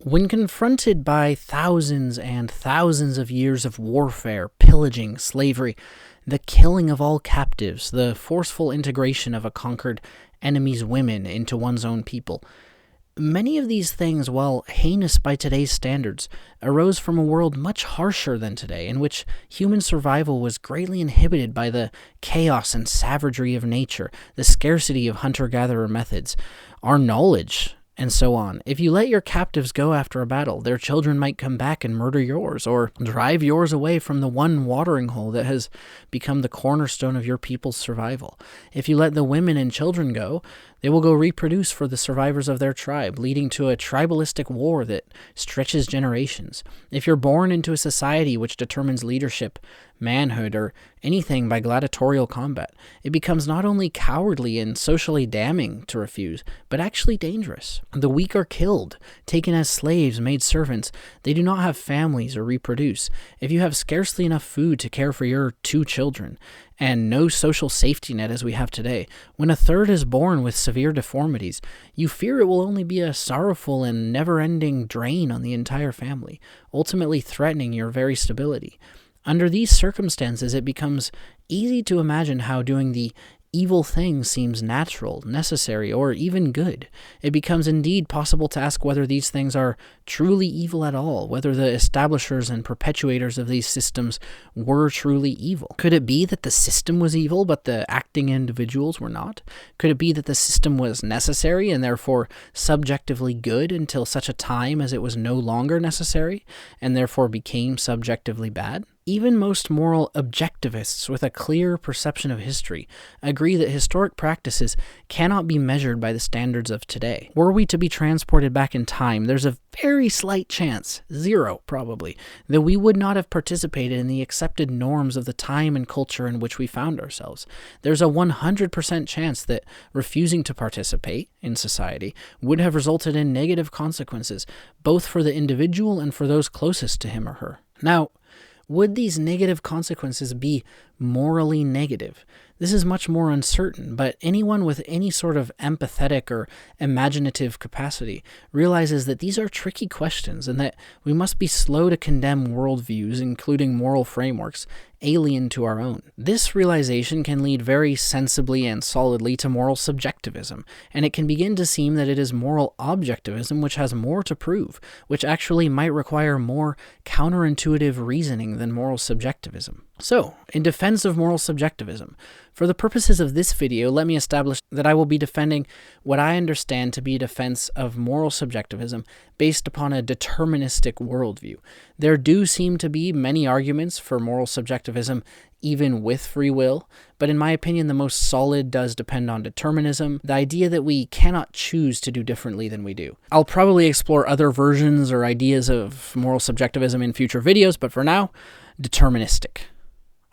When confronted by thousands and thousands of years of warfare, pillaging, slavery, the killing of all captives, the forceful integration of a conquered enemy's women into one's own people, many of these things, while heinous by today's standards, arose from a world much harsher than today, in which human survival was greatly inhibited by the chaos and savagery of nature, the scarcity of hunter-gatherer methods, our knowledge, and so on. If you let your captives go after a battle, their children might come back and murder yours, or drive yours away from the one watering hole that has become the cornerstone of your people's survival. If you let the women and children go, they will go reproduce for the survivors of their tribe, leading to a tribalistic war that stretches generations. If you're born into a society which determines leadership, manhood, or anything by gladiatorial combat, it becomes not only cowardly and socially damning to refuse, but actually dangerous. The weak are killed, taken as slaves, made servants. They do not have families or reproduce. If you have scarcely enough food to care for your 2 children, and no social safety net as we have today, when a third is born with severe deformities, you fear it will only be a sorrowful and never-ending drain on the entire family, ultimately threatening your very stability. Under these circumstances, it becomes easy to imagine how doing the evil thing seems natural, necessary, or even good. It becomes indeed possible to ask whether these things are truly evil at all, whether the establishers and perpetuators of these systems were truly evil. Could it be that the system was evil, but the acting individuals were not? Could it be that the system was necessary and therefore subjectively good until such a time as it was no longer necessary, and therefore became subjectively bad? Even most moral objectivists with a clear perception of history agree that historic practices cannot be measured by the standards of today. Were we to be transported back in time, there's a very slight chance, 0 probably, that we would not have participated in the accepted norms of the time and culture in which we found ourselves. There's a 100% chance that refusing to participate in society would have resulted in negative consequences, both for the individual and for those closest to him or her. Now, would these negative consequences be morally negative? This is much more uncertain, but anyone with any sort of empathetic or imaginative capacity realizes that these are tricky questions and that we must be slow to condemn worldviews, including moral frameworks, alien to our own. This realization can lead very sensibly and solidly to moral subjectivism, and it can begin to seem that it is moral objectivism which has more to prove, which actually might require more counterintuitive reasoning than moral subjectivism. So, in defense of moral subjectivism, for the purposes of this video, let me establish that I will be defending what I understand to be a defense of moral subjectivism based upon a deterministic worldview. There do seem to be many arguments for moral subjectivism even with free will, but in my opinion the most solid does depend on determinism, the idea that we cannot choose to do differently than we do. I'll probably explore other versions or ideas of moral subjectivism in future videos, but for now, deterministic.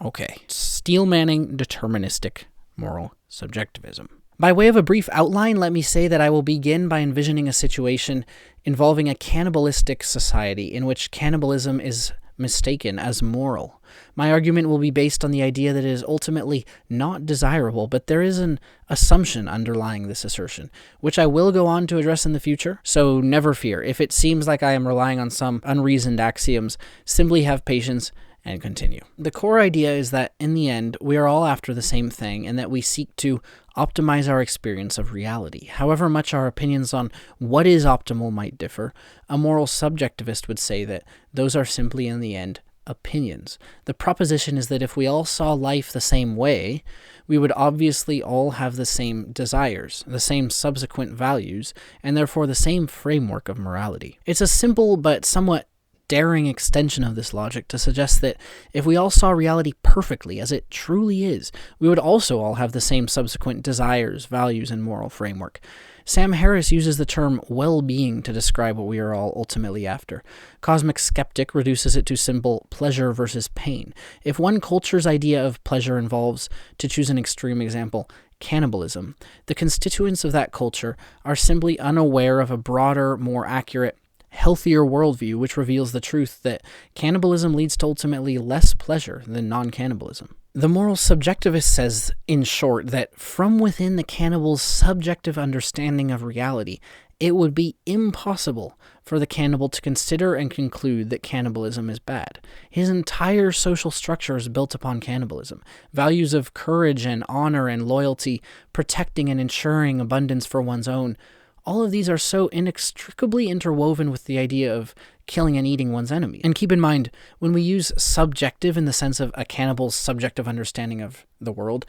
Okay, Steelmanning deterministic moral subjectivism. By way of a brief outline, let me say that I will begin by envisioning a situation involving a cannibalistic society in which cannibalism is mistaken as moral. My argument will be based on the idea that it is ultimately not desirable, but there is an assumption underlying this assertion, which I will go on to address in the future, so never fear. If it seems like I am relying on some unreasoned axioms, simply have patience and continue. The core idea is that, in the end, we are all after the same thing and that we seek to optimize our experience of reality. However much our opinions on what is optimal might differ, a moral subjectivist would say that those are simply, in the end, opinions. The proposition is that if we all saw life the same way, we would obviously all have the same desires, the same subsequent values, and therefore the same framework of morality. It's a simple but somewhat daring extension of this logic to suggest that if we all saw reality perfectly as it truly is, we would also all have the same subsequent desires, values, and moral framework. Sam Harris uses the term well-being to describe what we are all ultimately after. Cosmic Skeptic reduces it to simple pleasure versus pain. If one culture's idea of pleasure involves, to choose an extreme example, cannibalism, the constituents of that culture are simply unaware of a broader, more accurate, healthier worldview which reveals the truth that cannibalism leads to ultimately less pleasure than non-cannibalism. The moral subjectivist says, in short, that from within the cannibal's subjective understanding of reality, it would be impossible for the cannibal to consider and conclude that cannibalism is bad. His entire social structure is built upon cannibalism. Values of courage and honor and loyalty, protecting and ensuring abundance for one's own, all of these are so inextricably interwoven with the idea of killing and eating one's enemy. And keep in mind, when we use subjective in the sense of a cannibal's subjective understanding of the world,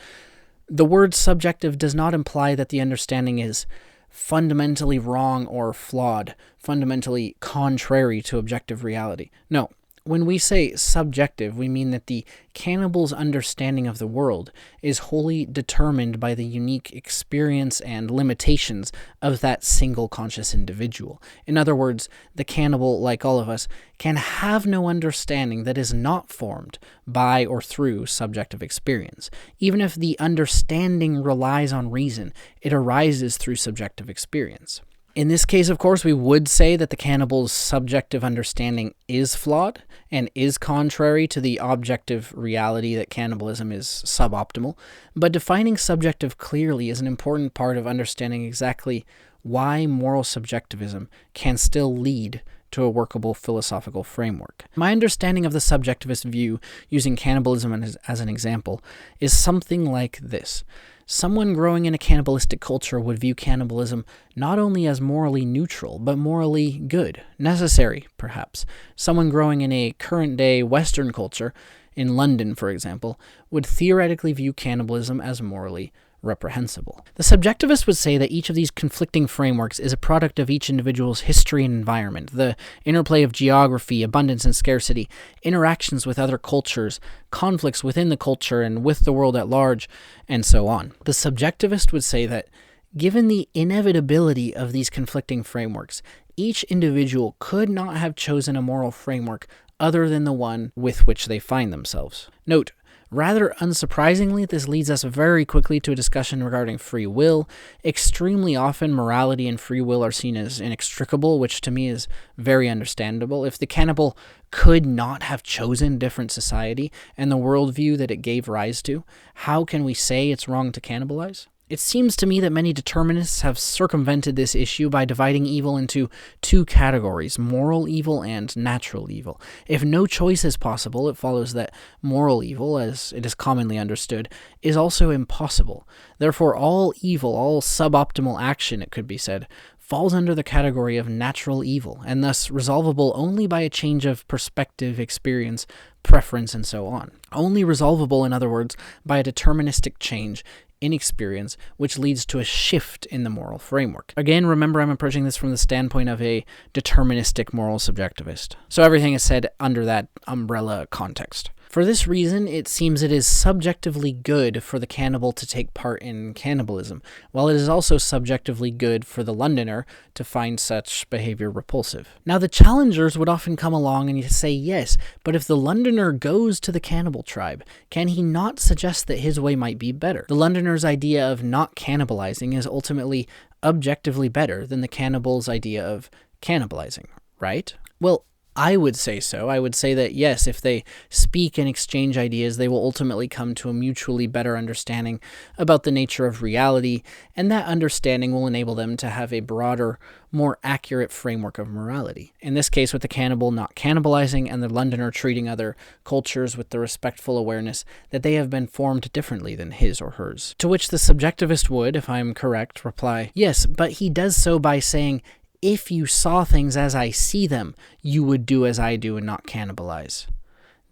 the word subjective does not imply that the understanding is fundamentally wrong or flawed, fundamentally contrary to objective reality. No, when we say subjective, we mean that the cannibal's understanding of the world is wholly determined by the unique experience and limitations of that single conscious individual. In other words, the cannibal, like all of us, can have no understanding that is not formed by or through subjective experience. Even if the understanding relies on reason, it arises through subjective experience. In this case, of course, we would say that the cannibal's subjective understanding is flawed and is contrary to the objective reality that cannibalism is suboptimal, but defining subjective clearly is an important part of understanding exactly why moral subjectivism can still lead to a workable philosophical framework. My understanding of the subjectivist view, using cannibalism as an example, is something like this. Someone growing in a cannibalistic culture would view cannibalism not only as morally neutral, but morally good, necessary, perhaps. Someone growing in a current-day Western culture, in London, for example, would theoretically view cannibalism as morally reprehensible. The subjectivist would say that each of these conflicting frameworks is a product of each individual's history and environment, the interplay of geography, abundance and scarcity, interactions with other cultures, conflicts within the culture and with the world at large, and so on. The subjectivist would say that, given the inevitability of these conflicting frameworks, each individual could not have chosen a moral framework other than the one with which they find themselves. Note, rather unsurprisingly, this leads us very quickly to a discussion regarding free will. Extremely often, morality and free will are seen as inextricable, which to me is very understandable. If the cannibal could not have chosen different society and the worldview that it gave rise to, how can we say it's wrong to cannibalize? It seems to me that many determinists have circumvented this issue by dividing evil into two categories, moral evil and natural evil. If no choice is possible, it follows that moral evil, as it is commonly understood, is also impossible. Therefore, all evil, all suboptimal action, it could be said, falls under the category of natural evil, and thus resolvable only by a change of perspective, experience, preference, and so on. Only resolvable, in other words, by a deterministic change in experience, which leads to a shift in the moral framework. Again, remember I'm approaching this from the standpoint of a deterministic moral subjectivist. So everything is said under that umbrella context. For this reason, it seems it is subjectively good for the cannibal to take part in cannibalism, while it is also subjectively good for the Londoner to find such behavior repulsive. Now, the challengers would often come along and say, yes, but if the Londoner goes to the cannibal tribe, can he not suggest that his way might be better? The Londoner's idea of not cannibalizing is ultimately objectively better than the cannibal's idea of cannibalizing, right? Well, I would say so. I would say that, yes, if they speak and exchange ideas, they will ultimately come to a mutually better understanding about the nature of reality, and that understanding will enable them to have a broader, more accurate framework of morality. In this case, with the cannibal not cannibalizing and the Londoner treating other cultures with the respectful awareness that they have been formed differently than his or hers. To which the subjectivist would, if I am correct, reply, yes, but he does so by saying, if you saw things as I see them, you would do as I do and not cannibalize.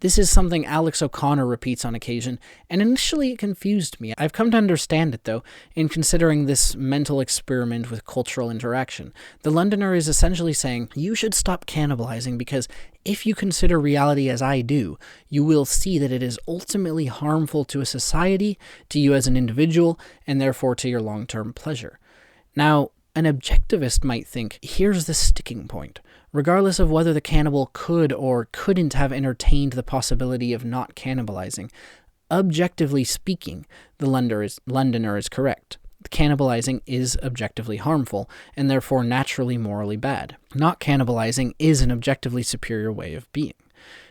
This is something Alex O'Connor repeats on occasion, and initially it confused me. I've come to understand it, though, in considering this mental experiment with cultural interaction. The Londoner is essentially saying, you should stop cannibalizing because if you consider reality as I do, you will see that it is ultimately harmful to a society, to you as an individual, and therefore to your long-term pleasure. Now, an objectivist might think, here's the sticking point. Regardless of whether the cannibal could or couldn't have entertained the possibility of not cannibalizing, objectively speaking, the Londoner is correct. Cannibalizing is objectively harmful, and therefore naturally morally bad. Not cannibalizing is an objectively superior way of being.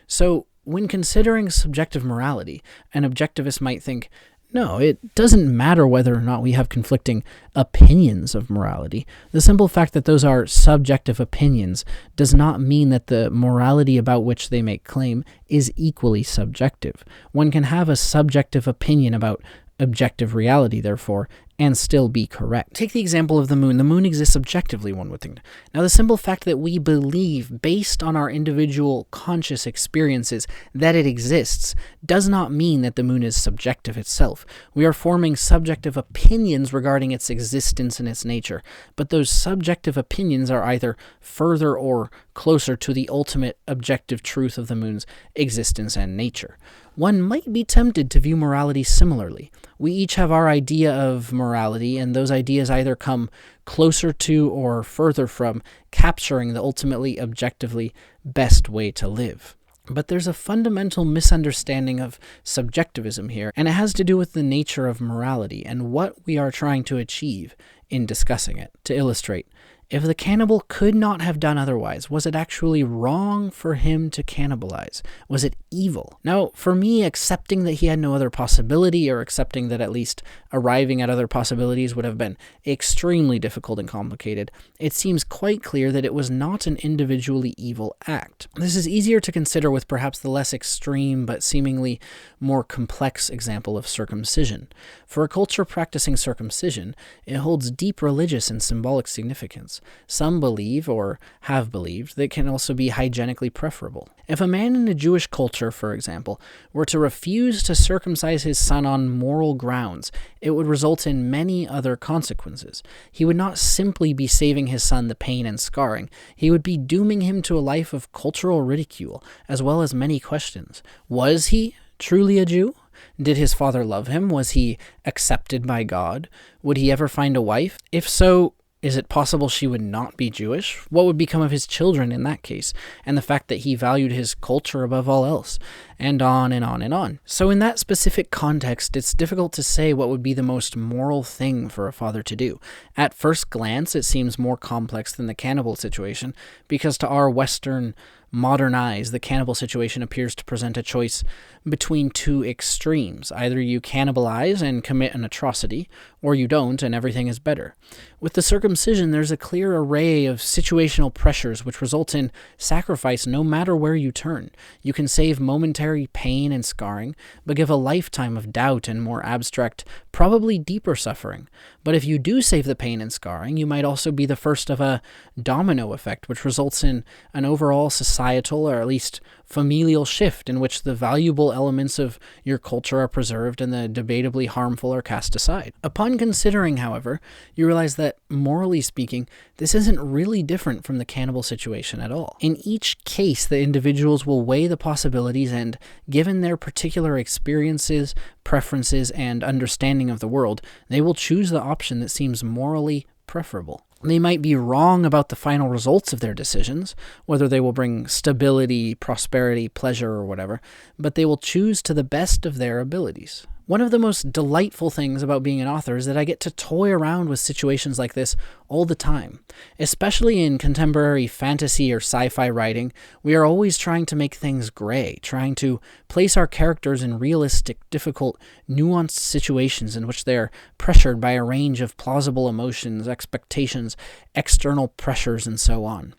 So, when considering subjective morality, an objectivist might think, No, it doesn't matter whether or not we have conflicting opinions of morality. The simple fact that those are subjective opinions does not mean that the morality about which they make claim is equally subjective. One can have a subjective opinion about objective reality, therefore, and still be correct. Take the example of the moon. The moon exists objectively, one would think. Now, the simple fact that we believe, based on our individual conscious experiences, that it exists, does not mean that the moon is subjective itself. We are forming subjective opinions regarding its existence and its nature, but those subjective opinions are either further or closer to the ultimate objective truth of the moon's existence and nature. One might be tempted to view morality similarly. We each have our idea of morality, and those ideas either come closer to or further from capturing the ultimately objectively best way to live. But there's a fundamental misunderstanding of subjectivism here, and it has to do with the nature of morality and what we are trying to achieve in discussing it. To illustrate, if the cannibal could not have done otherwise, was it actually wrong for him to cannibalize? Was it evil? Now, for me, accepting that he had no other possibility, or accepting that at least arriving at other possibilities would have been extremely difficult and complicated, it seems quite clear that it was not an individually evil act. This is easier to consider with perhaps the less extreme but seemingly more complex example of circumcision. For a culture practicing circumcision, it holds deep religious and symbolic significance. Some believe, or have believed, that it can also be hygienically preferable. If a man in a Jewish culture, for example, were to refuse to circumcise his son on moral grounds, it would result in many other consequences. He would not simply be saving his son the pain and scarring, he would be dooming him to a life of cultural ridicule, as well as many questions. Was he truly a Jew? Did his father love him? Was he accepted by God? Would he ever find a wife? If so, is it possible she would not be Jewish? What would become of his children in that case? And the fact that he valued his culture above all else? And on and on and on. So in that specific context, it's difficult to say what would be the most moral thing for a father to do. At first glance, it seems more complex than the cannibal situation, because to our Western modern eyes, the cannibal situation appears to present a choice between two extremes. Either you cannibalize and commit an atrocity, or you don't and everything is better. With the circumcision, there's a clear array of situational pressures which result in sacrifice no matter where you turn. You can save momentary pain and scarring, but give a lifetime of doubt and more abstract, probably deeper suffering. But if you do save the pain and scarring, you might also be the first of a domino effect, which results in an overall societal, or at least familial shift in which the valuable elements of your culture are preserved and the debatably harmful are cast aside. Upon considering, however, you realize that, morally speaking, this isn't really different from the cannibal situation at all. In each case, the individuals will weigh the possibilities and, given their particular experiences, preferences, and understanding of the world, they will choose the option that seems morally preferable. They might be wrong about the final results of their decisions, whether they will bring stability, prosperity, pleasure, or whatever, but they will choose to the best of their abilities. One of the most delightful things about being an author is that I get to toy around with situations like this all the time. Especially in contemporary fantasy or sci-fi writing, we are always trying to make things gray, trying to place our characters in realistic, difficult, nuanced situations in which they are pressured by a range of plausible emotions, expectations, external pressures, and so on.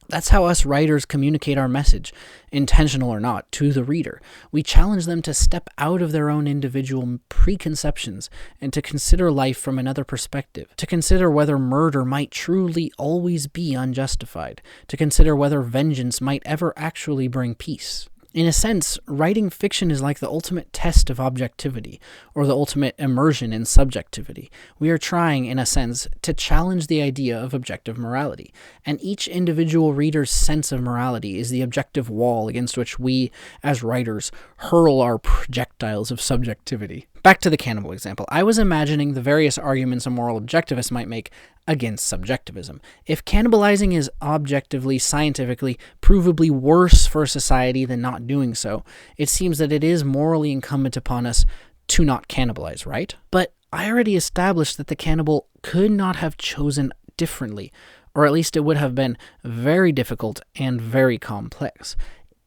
That's how us writers communicate our message, intentional or not, to the reader. We challenge them to step out of their own individual preconceptions and to consider life from another perspective, to consider whether murder might truly always be unjustified, to consider whether vengeance might ever actually bring peace. In a sense, writing fiction is like the ultimate test of objectivity, or the ultimate immersion in subjectivity. We are trying, in a sense, to challenge the idea of objective morality, and each individual reader's sense of morality is the objective wall against which we, as writers, hurl our projectiles of subjectivity. Back to the cannibal example. I was imagining the various arguments a moral objectivist might make against subjectivism. If cannibalizing is objectively, scientifically, provably worse for society than not doing so, it seems that it is morally incumbent upon us to not cannibalize, right? But I already established that the cannibal could not have chosen differently, or at least it would have been very difficult and very complex.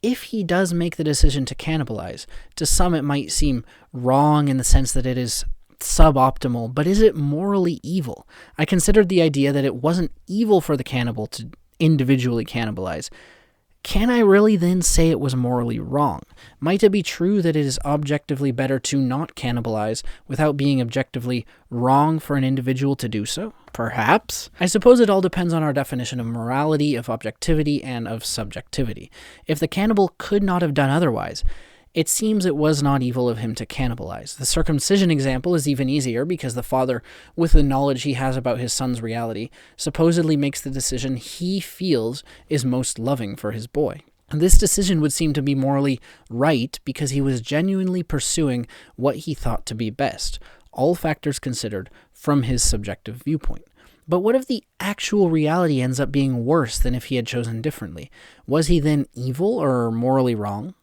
if he does make the decision to cannibalize, to some it might seem wrong in the sense that it is suboptimal, but is it morally evil? I considered the idea that it wasn't evil for the cannibal to individually cannibalize. Can I really then say it was morally wrong? Might it be true that it is objectively better to not cannibalize without being objectively wrong for an individual to do so? Perhaps. I suppose it all depends on our definition of morality, of objectivity, and of subjectivity. If the cannibal could not have done otherwise, it seems it was not evil of him to cannibalize. The circumcision example is even easier because the father, with the knowledge he has about his son's reality, supposedly makes the decision he feels is most loving for his boy. And this decision would seem to be morally right because he was genuinely pursuing what he thought to be best, all factors considered from his subjective viewpoint. But what if the actual reality ends up being worse than if he had chosen differently? Was he then evil or morally wrong?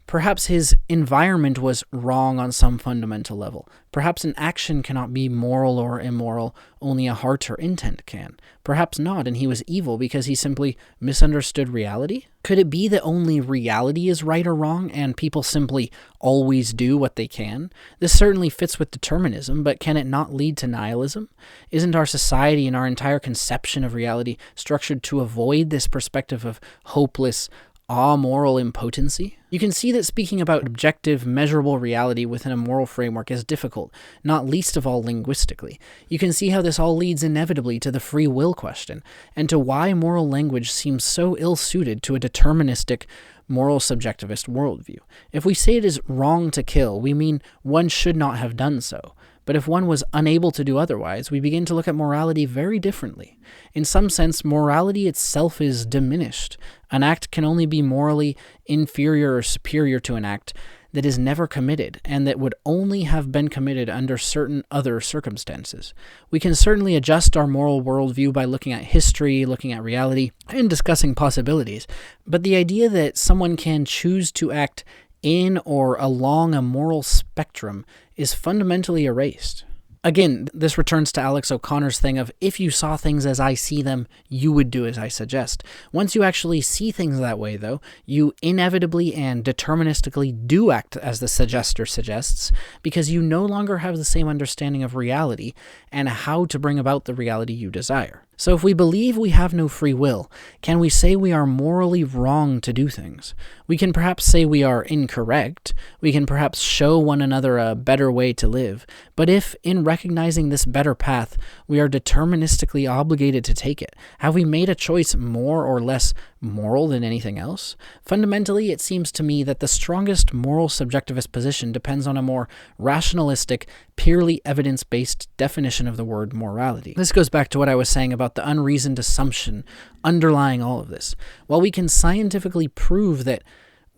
Perhaps his environment was wrong on some fundamental level. Perhaps an action cannot be moral or immoral, only a heart or intent can. Perhaps not, and he was evil because he simply misunderstood reality? Could it be that only reality is right or wrong, and people simply always do what they can? This certainly fits with determinism, but can it not lead to nihilism? Isn't our society and our entire conception of reality structured to avoid this perspective of hopeless, amoral impotency? You can see that speaking about objective, measurable reality within a moral framework is difficult, not least of all linguistically. You can see how this all leads inevitably to the free will question, and to why moral language seems so ill-suited to a deterministic, moral subjectivist worldview. If we say it is wrong to kill, we mean one should not have done so. But if one was unable to do otherwise, we begin to look at morality very differently. In some sense, morality itself is diminished. An act can only be morally inferior or superior to an act that is never committed, and that would only have been committed under certain other circumstances. We can certainly adjust our moral worldview by looking at history, looking at reality, and discussing possibilities. But the idea that someone can choose to act in or along a moral spectrum is fundamentally erased. Again, this returns to Alex O'Connor's thing of, if you saw things as I see them, you would do as I suggest. Once you actually see things that way, though, you inevitably and deterministically do act as the suggester suggests, because you no longer have the same understanding of reality and how to bring about the reality you desire. So if we believe we have no free will, can we say we are morally wrong to do things? We can perhaps say we are incorrect. We can perhaps show one another a better way to live. But if, in recognizing this better path, we are deterministically obligated to take it, have we made a choice more or less moral than anything else? Fundamentally, it seems to me that the strongest moral subjectivist position depends on a more rationalistic, purely evidence-based definition of the word morality. This goes back to what I was saying about the unreasoned assumption underlying all of this. While we can scientifically prove that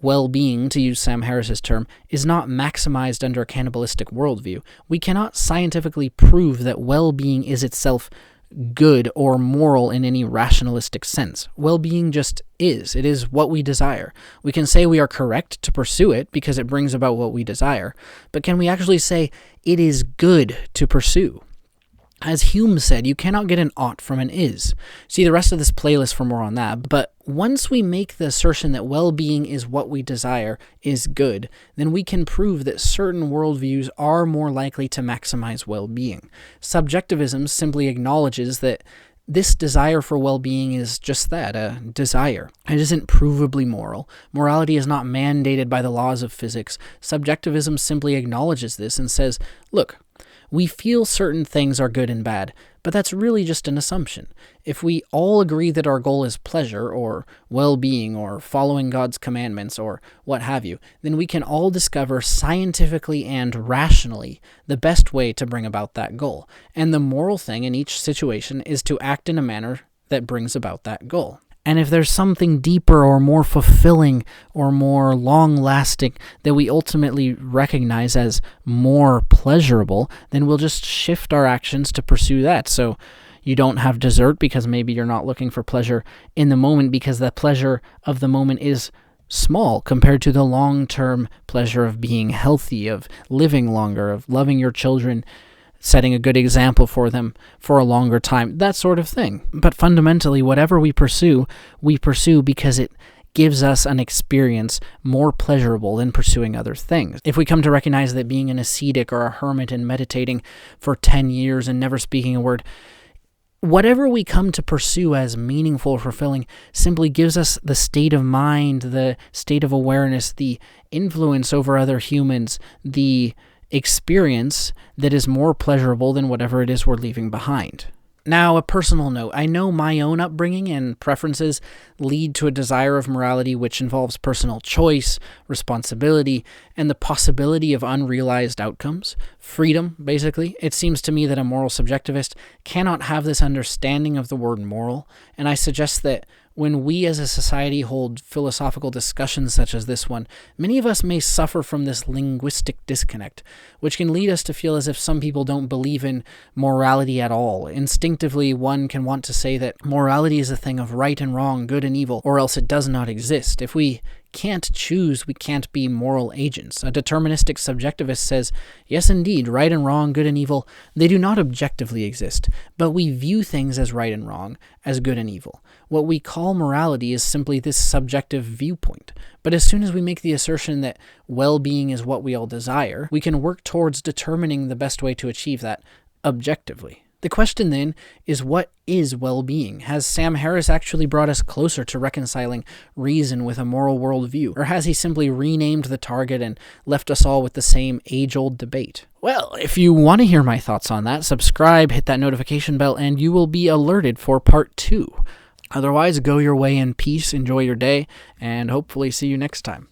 well-being, to use Sam Harris's term, is not maximized under a cannibalistic worldview, we cannot scientifically prove that well-being is itself good or moral in any rationalistic sense. Well-being just is. It is what we desire. We can say we are correct to pursue it because it brings about what we desire, but can we actually say it is good to pursue? As Hume said, you cannot get an ought from an is. See the rest of this playlist for more on that, but once we make the assertion that well-being is what we desire is good, then we can prove that certain worldviews are more likely to maximize well-being. Subjectivism simply acknowledges that this desire for well-being is just that, a desire. It isn't provably moral. Morality is not mandated by the laws of physics. Subjectivism simply acknowledges this and says, look, we feel certain things are good and bad, but that's really just an assumption. If we all agree that our goal is pleasure, or well-being, or following God's commandments, or what have you, then we can all discover scientifically and rationally the best way to bring about that goal. And the moral thing in each situation is to act in a manner that brings about that goal. And if there's something deeper or more fulfilling or more long-lasting that we ultimately recognize as more pleasurable, then we'll just shift our actions to pursue that. So you don't have dessert because maybe you're not looking for pleasure in the moment because the pleasure of the moment is small compared to the long-term pleasure of being healthy, of living longer, of loving your children, setting a good example for them for a longer time, that sort of thing. But fundamentally, whatever we pursue because it gives us an experience more pleasurable than pursuing other things. If we come to recognize that being an ascetic or a hermit and meditating for 10 years and never speaking a word, whatever we come to pursue as meaningful or fulfilling simply gives us the state of mind, the state of awareness, the influence over other humans, the experience that is more pleasurable than whatever it is we're leaving behind. Now, a personal note. I know my own upbringing and preferences lead to a desire of morality which involves personal choice, responsibility, and the possibility of unrealized outcomes. Freedom, basically. It seems to me that a moral subjectivist cannot have this understanding of the word moral, and I suggest that when we as a society hold philosophical discussions such as this one, many of us may suffer from this linguistic disconnect, which can lead us to feel as if some people don't believe in morality at all. Instinctively, one can want to say that morality is a thing of right and wrong, good and evil, or else it does not exist. If we can't choose, we can't be moral agents. A deterministic subjectivist says, yes, indeed, right and wrong, good and evil, they do not objectively exist, but we view things as right and wrong, as good and evil. What we call morality is simply this subjective viewpoint. But as soon as we make the assertion that well-being is what we all desire, we can work towards determining the best way to achieve that objectively. The question then is, what is well-being? Has Sam Harris actually brought us closer to reconciling reason with a moral worldview? Or has he simply renamed the target and left us all with the same age-old debate? Well, if you want to hear my thoughts on that, subscribe, hit that notification bell, and you will be alerted for part 2. Otherwise, go your way in peace, enjoy your day, and hopefully see you next time.